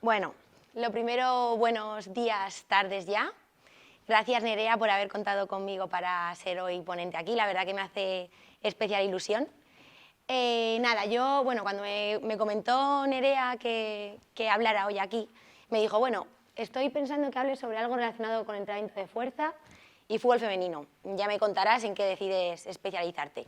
Bueno, lo primero, buenos días, tardes ya. Gracias, Nerea, por haber contado conmigo para ser hoy ponente aquí. La verdad que me hace especial ilusión. Cuando me comentó Nerea que hablara hoy aquí, me dijo, bueno, estoy pensando que hables sobre algo relacionado con entrenamiento de fuerza y fútbol femenino. Ya me contarás en qué decides especializarte.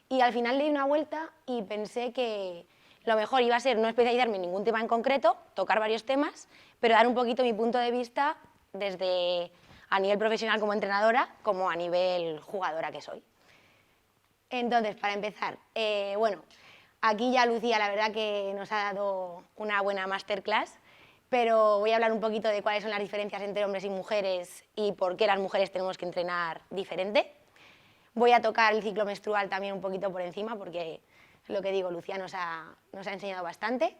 Y al final le di una vuelta y pensé que lo mejor iba a ser no especializarme en ningún tema en concreto, tocar varios temas, pero dar un poquito mi punto de vista desde a nivel profesional como entrenadora, como a nivel jugadora que soy. Entonces, para empezar, aquí ya Lucía la verdad que nos ha dado una buena masterclass, pero voy a hablar un poquito de cuáles son las diferencias entre hombres y mujeres y por qué las mujeres tenemos que entrenar diferente. Voy a tocar el ciclo menstrual también un poquito por encima porque, lo que digo, Lucía nos ha enseñado bastante.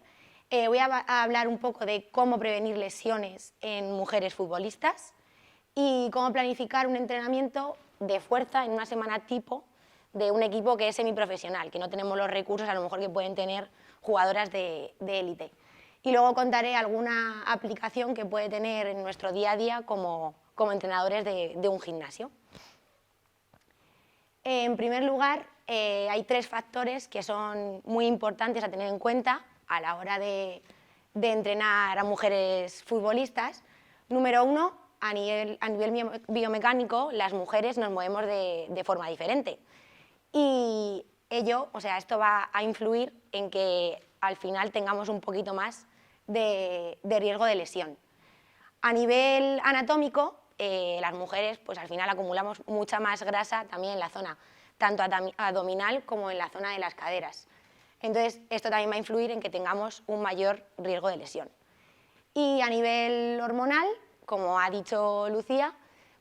Voy a hablar un poco de cómo prevenir lesiones en mujeres futbolistas y cómo planificar un entrenamiento de fuerza en una semana tipo de un equipo que es semiprofesional, que no tenemos los recursos a lo mejor que pueden tener jugadoras de élite. Y luego contaré alguna aplicación que puede tener en nuestro día a día como entrenadores de un gimnasio. En primer lugar, hay tres factores que son muy importantes a tener en cuenta a la hora de entrenar a mujeres futbolistas. Número uno, a nivel biomecánico, las mujeres nos movemos de forma diferente. Y esto va a influir en que al final tengamos un poquito más de riesgo de lesión. A nivel anatómico, las mujeres pues al final acumulamos mucha más grasa también en la zona tanto abdominal como en la zona de las caderas. Entonces, esto también va a influir en que tengamos un mayor riesgo de lesión. Y a nivel hormonal, como ha dicho Lucía,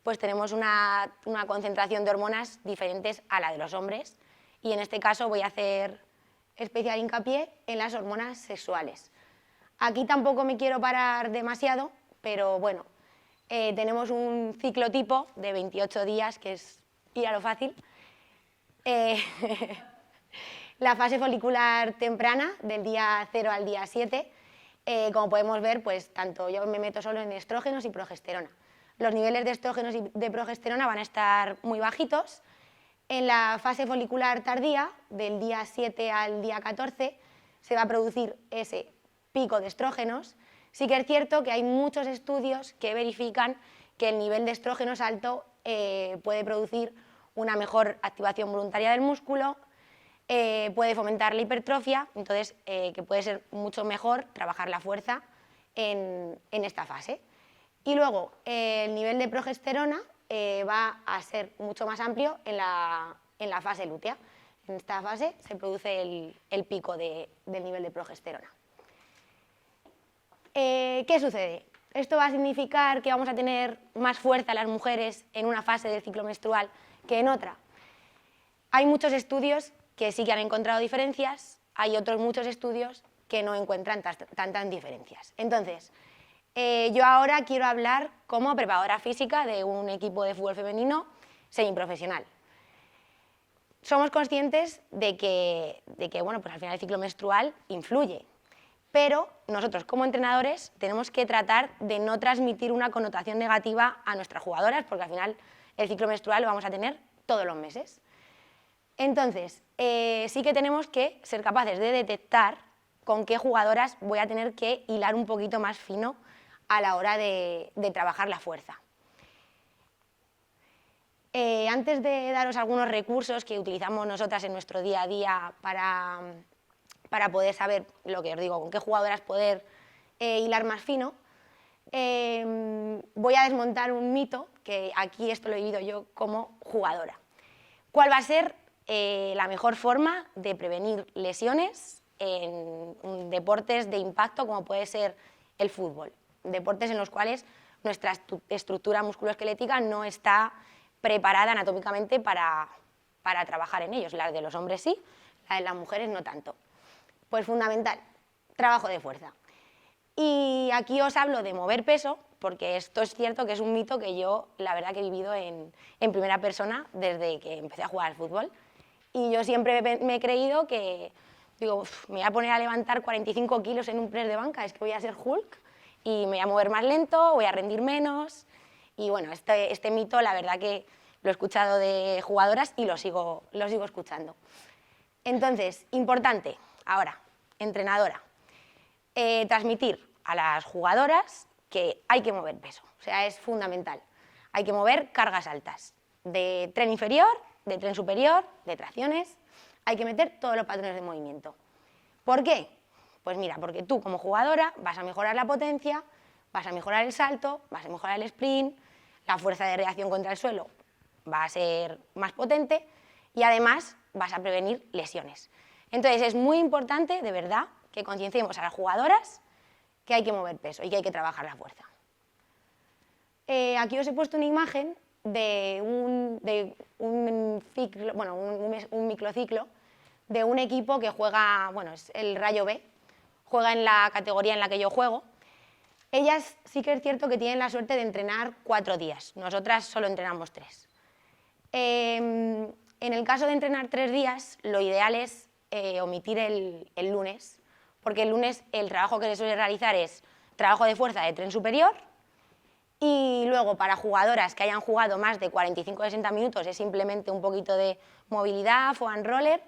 pues tenemos una concentración de hormonas diferentes a la de los hombres y en este caso voy a hacer especial hincapié en las hormonas sexuales. Aquí tampoco me quiero parar demasiado, pero bueno, tenemos un ciclo tipo de 28 días, que es ir a lo fácil. La fase folicular temprana, del día 0 al día 7, como podemos ver, pues tanto yo me meto solo en estrógenos y progesterona. Los niveles de estrógenos y de progesterona van a estar muy bajitos. En la fase folicular tardía, del día 7 al día 14, se va a producir ese pico de estrógenos. Sí que es cierto que hay muchos estudios que verifican que el nivel de estrógenos alto puede producir una mejor activación voluntaria del músculo, puede fomentar la hipertrofia, entonces que puede ser mucho mejor trabajar la fuerza en esta fase. Y luego el nivel de progesterona va a ser mucho más amplio en la fase lútea. En esta fase se produce el pico del nivel de progesterona. ¿Qué sucede? Esto va a significar que vamos a tener más fuerza las mujeres en una fase del ciclo menstrual que en otra. Hay muchos estudios que sí que han encontrado diferencias, hay otros muchos estudios que no encuentran tantas diferencias. Entonces, yo ahora quiero hablar como preparadora física de un equipo de fútbol femenino semiprofesional. Somos conscientes de que pues al final el ciclo menstrual influye, pero nosotros como entrenadores tenemos que tratar de no transmitir una connotación negativa a nuestras jugadoras, porque al final el ciclo menstrual lo vamos a tener todos los meses. Entonces, sí que tenemos que ser capaces de detectar con qué jugadoras voy a tener que hilar un poquito más fino a la hora de trabajar la fuerza. Antes de daros algunos recursos que utilizamos nosotras en nuestro día a día para poder saber lo que os digo, con qué jugadoras poder hilar más fino, voy a desmontar un mito que aquí esto lo he vivido yo como jugadora. ¿Cuál va a ser la mejor forma de prevenir lesiones en deportes de impacto como puede ser el fútbol? Deportes en los cuales nuestra estructura musculoesquelética no está preparada anatómicamente para trabajar en ellos. La de los hombres sí, la de las mujeres no tanto. Pues fundamental, trabajo de fuerza. Y aquí os hablo de mover peso, porque esto es cierto que es un mito que yo, la verdad, que he vivido en primera persona desde que empecé a jugar al fútbol. Y yo siempre me he creído que, digo, me voy a poner a levantar 45 kilos en un press de banca, es que voy a ser Hulk. y me voy a mover más lento, voy a rendir menos. Y bueno, este mito la verdad que lo he escuchado de jugadoras y lo sigo escuchando. Entonces, importante, ahora, entrenadora, transmitir a las jugadoras que hay que mover peso, o sea, es fundamental. Hay que mover cargas altas, de tren inferior, de tren superior, de tracciones, hay que meter todos los patrones de movimiento. ¿Por qué? Pues mira, porque tú como jugadora vas a mejorar la potencia, vas a mejorar el salto, vas a mejorar el sprint, la fuerza de reacción contra el suelo va a ser más potente y además vas a prevenir lesiones. Entonces es muy importante, de verdad, que concienciemos a las jugadoras que hay que mover peso y que hay que trabajar la fuerza. Aquí os he puesto una imagen de un microciclo de un equipo que juega, bueno, es el Rayo B, juega en la categoría en la que yo juego. Ellas sí que es cierto que tienen la suerte de entrenar 4 días, nosotras solo entrenamos 3. En el caso de entrenar 3 días, lo ideal es omitir el lunes, porque el lunes el trabajo que se suele realizar es trabajo de fuerza de tren superior y luego para jugadoras que hayan jugado más de 45 o 60 minutos es simplemente un poquito de movilidad, foam roller,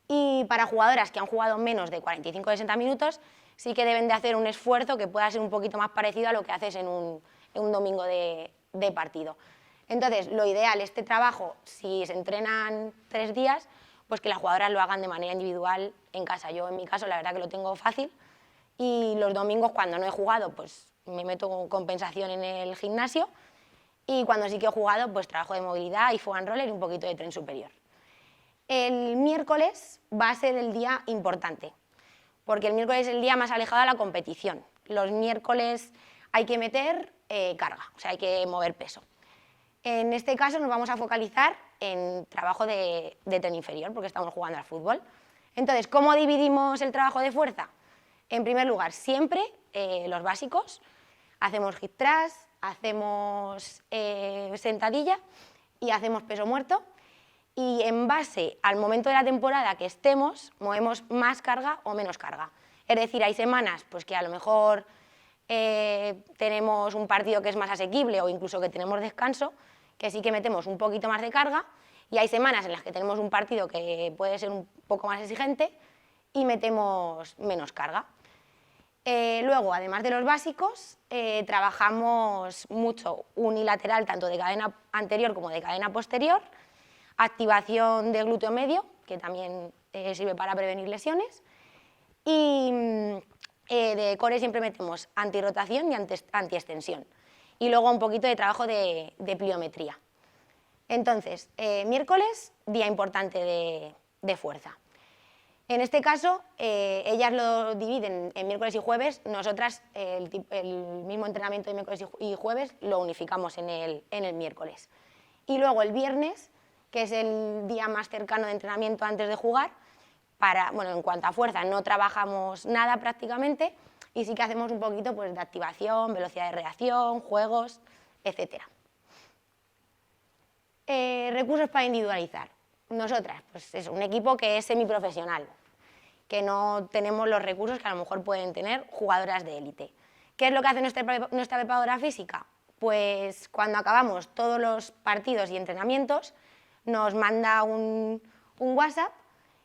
y para jugadoras que han jugado menos de 45 o 60 minutos sí que deben de hacer un esfuerzo que pueda ser un poquito más parecido a lo que haces en un domingo de partido. Entonces, lo ideal, este trabajo, si se entrenan 3 días, pues que las jugadoras lo hagan de manera individual en casa. Yo, en mi caso, la verdad que lo tengo fácil y los domingos, cuando no he jugado, pues me meto con compensación en el gimnasio y cuando sí que he jugado, pues trabajo de movilidad y foam roller y un poquito de tren superior. El miércoles va a ser el día importante, porque el miércoles es el día más alejado de la competición. Los miércoles hay que meter carga, o sea, hay que mover peso. En este caso nos vamos a focalizar en trabajo de tren inferior, porque estamos jugando al fútbol. Entonces, ¿cómo dividimos el trabajo de fuerza? En primer lugar, siempre los básicos. Hacemos hip thrust, hacemos sentadilla y hacemos peso muerto. Y en base al momento de la temporada que estemos, movemos más carga o menos carga. Es decir, hay semanas pues, que a lo mejor tenemos un partido que es más asequible o incluso que tenemos descanso, que sí que metemos un poquito más de carga, y hay semanas en las que tenemos un partido que puede ser un poco más exigente y metemos menos carga. Luego, además de los básicos, trabajamos mucho unilateral, tanto de cadena anterior como de cadena posterior, activación de glúteo medio, que también sirve para prevenir lesiones, y de core siempre metemos antirrotación y antiextensión, y luego un poquito de trabajo de pliometría. Entonces, miércoles, día importante de fuerza. En este caso, ellas lo dividen en miércoles y jueves, nosotras el mismo entrenamiento de miércoles y jueves lo unificamos en el miércoles. Y luego el viernes, que es el día más cercano de entrenamiento antes de jugar, bueno, en cuanto a fuerza no trabajamos nada prácticamente y sí que hacemos un poquito pues, de activación, velocidad de reacción, juegos, etc. Recursos para individualizar. Nosotras, pues es un equipo que es semiprofesional, que no tenemos los recursos que a lo mejor pueden tener jugadoras de élite. ¿Qué es lo que hace nuestra preparadora física? Pues cuando acabamos todos los partidos y entrenamientos, nos manda un WhatsApp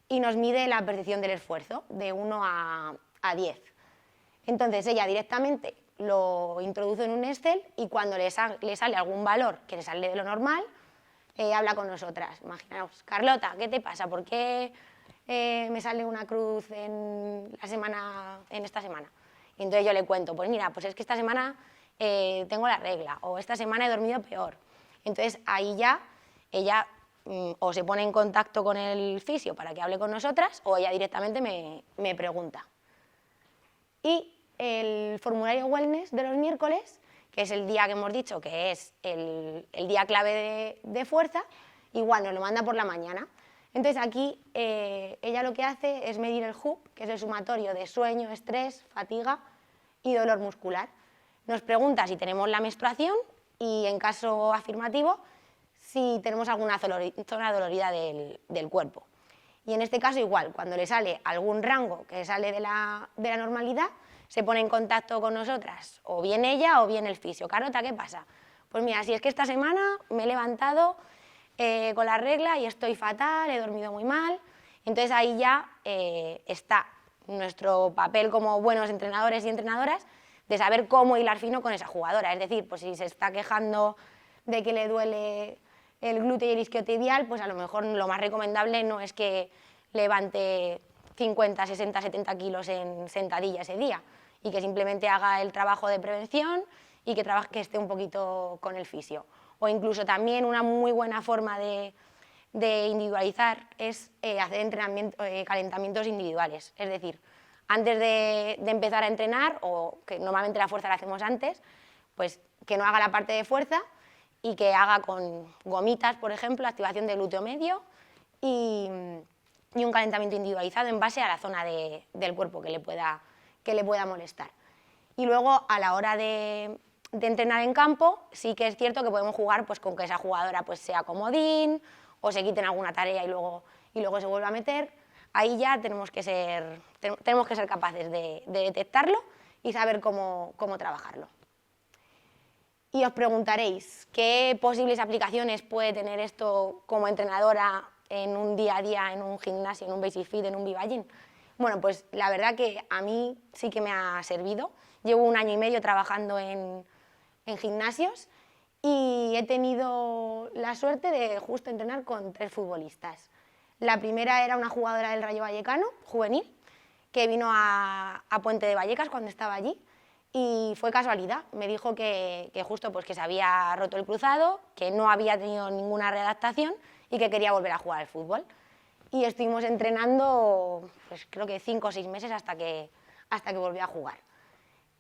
y nos mide la percepción del esfuerzo, de 1 a 10. Entonces ella directamente lo introduce en un Excel y cuando le sale algún valor que le sale de lo normal, habla con nosotras. Imaginaos, Carlota, ¿qué te pasa? ¿Por qué me sale una cruz en esta semana? Y entonces yo le cuento, pues mira, pues es que esta semana tengo la regla, o esta semana he dormido peor. Entonces ahí ya ella o se pone en contacto con el fisio para que hable con nosotras, o ella directamente me pregunta. Y el formulario wellness de los miércoles, que es el día que hemos dicho que es el día clave de fuerza, igual nos lo manda por la mañana. Entonces aquí ella lo que hace es medir el HUP, que es el sumatorio de sueño, estrés, fatiga y dolor muscular. Nos pregunta si tenemos la menstruación y, en caso afirmativo, si tenemos alguna zona dolorida del cuerpo. Y en este caso igual, cuando le sale algún rango que sale de la normalidad, se pone en contacto con nosotras, o bien ella o bien el fisio. Carlota, ¿qué pasa? Pues mira, si es que esta semana me he levantado con la regla y estoy fatal, he dormido muy mal. Entonces ahí ya está nuestro papel como buenos entrenadores y entrenadoras de saber cómo hilar fino con esa jugadora. Es decir, pues si se está quejando de que le duele el glúteo y el isquiotibial, pues a lo mejor lo más recomendable no es que levante 50, 60, 70 kilos en sentadilla ese día y que simplemente haga el trabajo de prevención y que esté un poquito con el fisio. O incluso también una muy buena forma de individualizar es hacer calentamientos individuales. Es decir, antes de empezar a entrenar, o que normalmente la fuerza la hacemos antes, pues que no haga la parte de fuerza y que haga con gomitas, por ejemplo, activación del glúteo medio y un calentamiento individualizado en base a la zona del cuerpo que le pueda molestar. Y luego, a la hora de entrenar en campo, sí que es cierto que podemos jugar pues, con que esa jugadora pues, sea comodín o se quiten alguna tarea y luego se vuelva a meter. Ahí ya tenemos que ser capaces de detectarlo y saber cómo trabajarlo. Y os preguntaréis, ¿qué posibles aplicaciones puede tener esto como entrenadora en un día a día, en un gimnasio, en un Basic Fit, en un Viva Gym? Bueno, pues la verdad que a mí sí que me ha servido. Llevo 1 año y medio trabajando en gimnasios y he tenido la suerte de justo entrenar con 3 futbolistas. La primera era una jugadora del Rayo Vallecano, juvenil, que vino a Puente de Vallecas cuando estaba allí y fue casualidad. Me dijo que justo pues, que se había roto el cruzado, que no había tenido ninguna readaptación y que quería volver a jugar al fútbol. Y estuvimos entrenando, pues creo que 5 o 6 meses hasta que volví a jugar.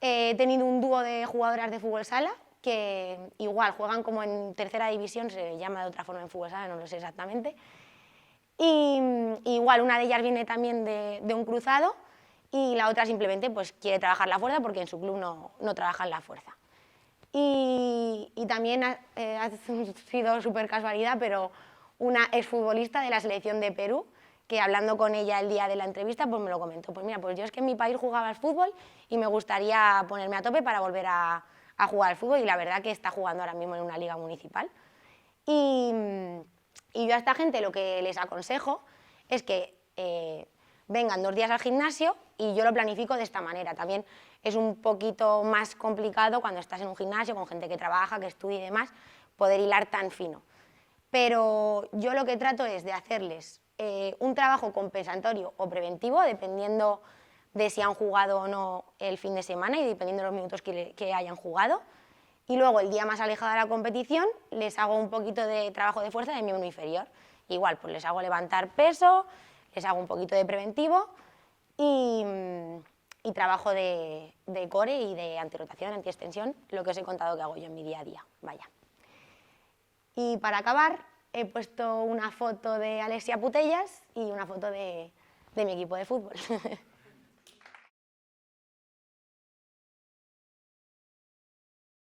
He tenido un dúo de jugadoras de fútbol sala que igual juegan como en tercera división, se llama de otra forma en fútbol sala, no lo sé exactamente. Y igual una de ellas viene también de un cruzado y la otra simplemente pues, quiere trabajar la fuerza porque en su club no trabajan la fuerza. Y también ha sido súper casualidad, pero una exfutbolista de la selección de Perú, que hablando con ella el día de la entrevista, pues me lo comentó. Pues mira, pues yo es que en mi país jugaba al fútbol y me gustaría ponerme a tope para volver a jugar al fútbol y la verdad que está jugando ahora mismo en una liga municipal. Y yo a esta gente lo que les aconsejo es que vengan 2 días al gimnasio y yo lo planifico de esta manera. También es un poquito más complicado cuando estás en un gimnasio con gente que trabaja, que estudia y demás, poder hilar tan fino. Pero yo lo que trato es de hacerles un trabajo compensatorio o preventivo, dependiendo de si han jugado o no el fin de semana y dependiendo de los minutos que hayan jugado. Y luego, el día más alejado de la competición, les hago un poquito de trabajo de fuerza de miembro inferior. Igual, pues les hago levantar peso, les hago un poquito de preventivo y trabajo de core y de antirotación, antiextensión, lo que os he contado que hago yo en mi día a día. Vaya. Y para acabar, he puesto una foto de Alexia Putellas y una foto de mi equipo de fútbol.